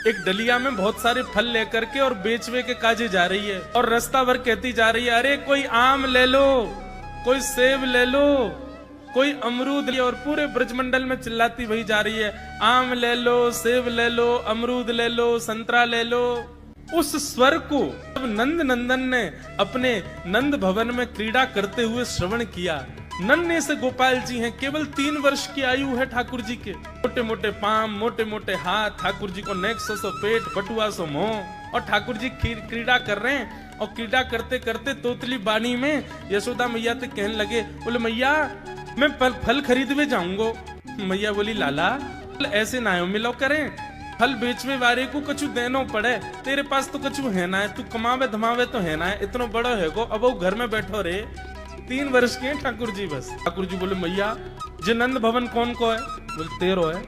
एक डलिया में बहुत सारे फल लेकर के और बेचवे के काजे जा रही है और रास्ता भर कहती जा रही है, अरे कोई आम ले लो, कोई सेब ले लो, कोई अमरूद ले। और पूरे ब्रजमंडल में चिल्लाती वही जा रही है, आम ले लो, सेब ले लो, अमरूद ले लो, संतरा ले लो। उस स्वर को जब नंद नंदन ने अपने नंद भवन में क्रीड़ा करते हुए श्रवण किया, नन्हे से गोपाल जी हैं, केवल 3 वर्ष की आयु है ठाकुर जी के, मोटे मोटे पांव, मोटे मोटे हाथ, ठाकुर जी को नेक सो पेट, बटुआ सो मुंह, और ठाकुर जी क्रीड़ा कर रहे हैं। और क्रीड़ा करते करते तोतली बानी में यशोदा मैया से कहने लगे, बोले मैया मैं फल खरीदवे जाऊंगो। मैया बोली, लाला ऐसे ना मिलो करें, फल बेचवे वाले को कछु देनो पड़े, तेरे पास तो कछु है ना है, तू कमावे धमावे तो है ना है, इतना बड़ो है गो, अब वो घर में बैठो रे। 3 वर्ष के हैं ठाकुर जी बस। ठाकुर जी बोले, मैया जे नंद भवन कौन को है? बोले, तेरो है।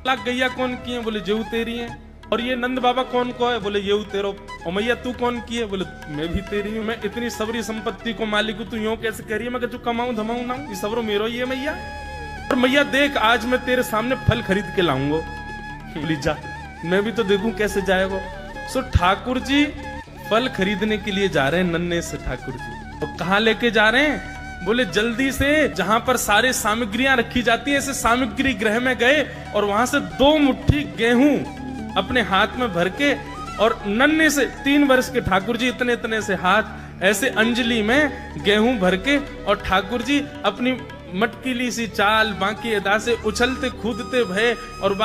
लाख गैया कौन की है? बोले, जेऊ तेरी है। और ये नंद बाबा कौन को है? बोले, येऊ तेरो। और मैया तू कौन की है? बोले, मैं भी तेरी हूँ। मैं इतनी सबरी संपत्ति को मालिक हूँ, तू यूं कैसे कह रही है? मैं कछु कमाऊं धमाऊं ना, ये सबरो मेरो ही है मैया। और मैया देख, आज मैं तेरे सामने फल खरीद के लाऊंगो। बोली, जा, मैं भी तो देखूं कैसे जाएगा। सो ठाकुर जी फल खरीदने के लिए जा रहे हैं नन्हे से ठाकुर जी। तो कहाँ लेके जा रहे हैं? बोले, जल्दी से जहां पर सारे सामग्रियां रखी जाती है, ऐसे सामग्री गृह में गए और वहां से 2 मुट्ठी गेहूं अपने हाथ में भर के, और नन्हे से 3 वर्ष के ठाकुर जी इतने इतने से हाथ ऐसे अंजलि में गेहूं भर के, और ठाकुर जी अपनी मटकीली सी चाल बाकी अदा से उछलते कूदते भय और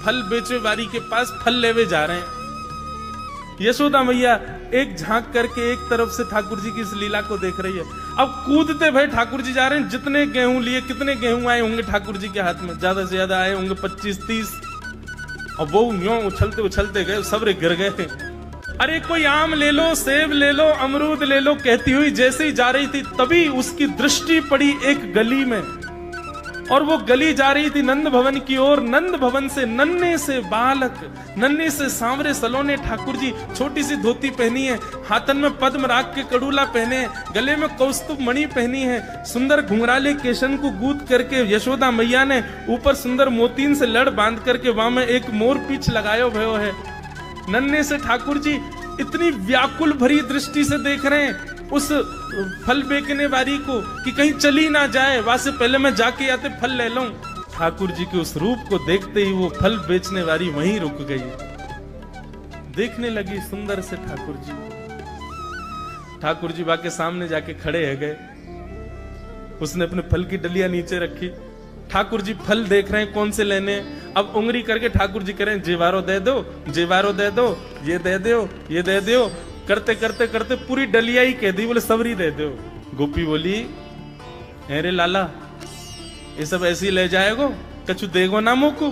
फल बेचे वाली के पास फल लेवे जा रहे हैं। यशोदा मैया एक झांक करके एक तरफ से ठाकुर जी की इस लीला को देख रही है। अब कूदते भय ठाकुर जी जा रहे हैं। जितने गेहूं लिए, कितने गेहूं आए होंगे ठाकुर जी के हाथ में? ज्यादा से ज्यादा आए होंगे 25-30। और वो यूं उछलते उछलते गए, सब गिर गए। अरे कोई आम ले लो, सेब ले लो, अमरूद ले लो, कहती हुई जैसे ही जा रही थी, तभी उसकी दृष्टि पड़ी एक गली में, और वो गली जा रही थी नंद भवन की ओर। नंद भवन से नन्हे से बालक, नन्हे से सांवरे सलोने ठाकुर जी, छोटी सी धोती पहनी है, हाथन में पद्म राग के कड़ूला पहने हैं, गले में कौस्तुभ मणि पहनी है, सुंदर घुंघराले केशन को गूंथ करके यशोदा मैया ने ऊपर सुंदर मोतीन से लड़ बांध करके वहां में एक मोर पीछ लगायो भयो है। नन्हे से ठाकुर जी इतनी व्याकुल भरी दृष्टि से देख रहे हैं उस फल बेचने वाली को कि कहीं चली ना जाए, वहां से पहले मैं जाके आते फल ले लूं। ठाकुर जी के उस रूप को देखते ही वो फल बेचने वाली वहीं रुक गई, देखने लगी सुंदर से ठाकुर जी। ठाकुर जी बाके सामने जाके खड़े है गए। उसने अपने फल की डलिया नीचे रखी। ठाकुर जी फल देख रहे हैं कौन से लेने। अब उंगली करके ठाकुर जी कह रहे हैं, जेवारो दे दो, जेवारो दे दो, ये दे दो, ये दे दो। करते करते करते पूरी डलिया ही कह दी। बोले, सबरी दे दो। गोपी बोली, अरे लाला ये सब ऐसे ही ले जाएगो, कछु देगो ना मुकू?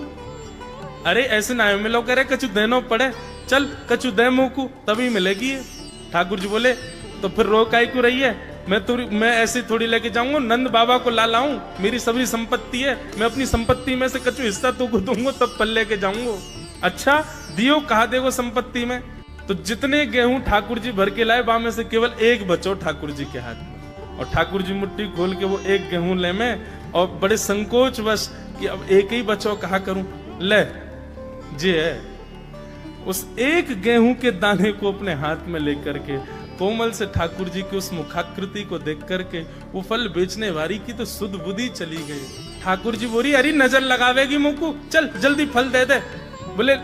अरे ऐसे ना मिलो करे, कछु देनो पड़े, चल कछु दे मुकू तभी मिलेगी। ठाकुर जी बोले, तो फिर रो काहे क्यों रही है? मैं ऐसे थोड़ी लेके जाऊंगा, नंद बाबा को ला लाऊं, मेरी सभी संपत्ति है, मैं अपनी संपत्ति में से कछु हिस्सा तो दूंगा तब फल लेके जाऊंगा। अच्छा दियो, कहा देगो संपत्ति में? तो जितने गेहूं ठाकुर जी भर के लाए, वहां में से केवल एक बचो ठाकुर जी के हाथ में। और ठाकुर जी मुट्ठी खोल के वो एक गेहूं ले में, और बड़े संकोच वश कि अब एक ही बचो, कहा करूं, ले जे है। उस एक गेहूं के दाने को अपने हाथ में लेकर के कोमल से ठाकुर जी की उस मुखाकृति को देख करके वो फल बेचने वाली की तो सुध बुद्धि चली गई। ठाकुर जी बोली, अरे नजर लगावेगी मुझको, चल जल्दी फल दे दे। बोले,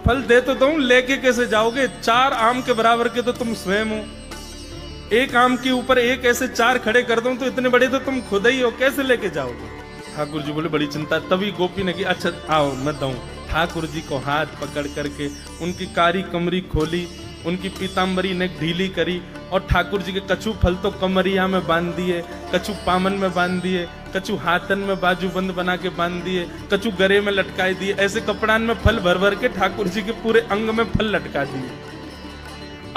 फल दे तो दूं, लेके कैसे जाओगे? 4 आम के बराबर के तो तुम स्वयं हो। एक आम के ऊपर एक ऐसे 4 खड़े कर दूं तो इतने बड़े तो तुम खुद ही हो, कैसे लेके जाओगे? ठाकुर जी बोले, बड़ी चिंता। तभी गोपी ने की, अच्छा आओ मैं दूं। ठाकुर जी को हाथ पकड़ करके उनकी कारी कमरी खोली, उनकी पीताम्बरी ने ढीली करी, और ठाकुर जी के कछु फल तो कमरिया में बांध दिए, कछु पामन में बांध दिए, कछु हाथन में बाजूबंद बना के बांध दिए, कछु गरे में लटकाई दिए। ऐसे कपड़ान में फल भर भर के ठाकुर जी के पूरे अंग में फल लटका दिए।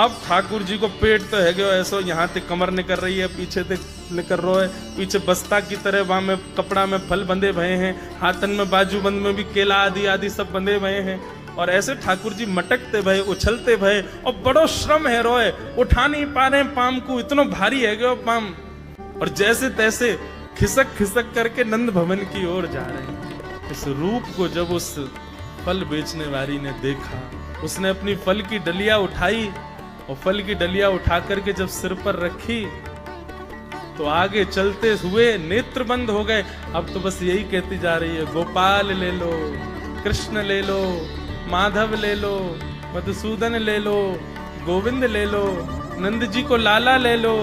अब ठाकुर जी को पेट तो है गयो ऐसो, यहाँ ते कमर निकल रही है, पीछे ते निकल रहा है, पीछे बस्ता की तरह वहां में कपड़ा में फल बंधे भये हैं, हाथन में बाजूबंद में भी केला आदि आदि सब बंधे भये हैं। और ऐसे ठाकुर जी मटकते भय, उछलते भय, और बड़ो श्रम है रोए, उठा नहीं पा रहे पाम को, इतना भारी है गयो पाम। और जैसे तैसे खिसक खिसक करके नंद भवन की ओर जा रहे हैं। इस रूप को जब उस फल बेचने वाली ने देखा, उसने अपनी फल की डलिया उठाई और फल की डलिया उठा करके जब सिर पर रखी तो आगे चलते हुए नेत्र बंद हो गए। अब तो बस यही कहती जा रही है, गोपाल ले लो, कृष्ण ले लो, माधव ले लो, मधुसूदन ले लो, गोविंद ले लो, नंद जी को लाला ले लो।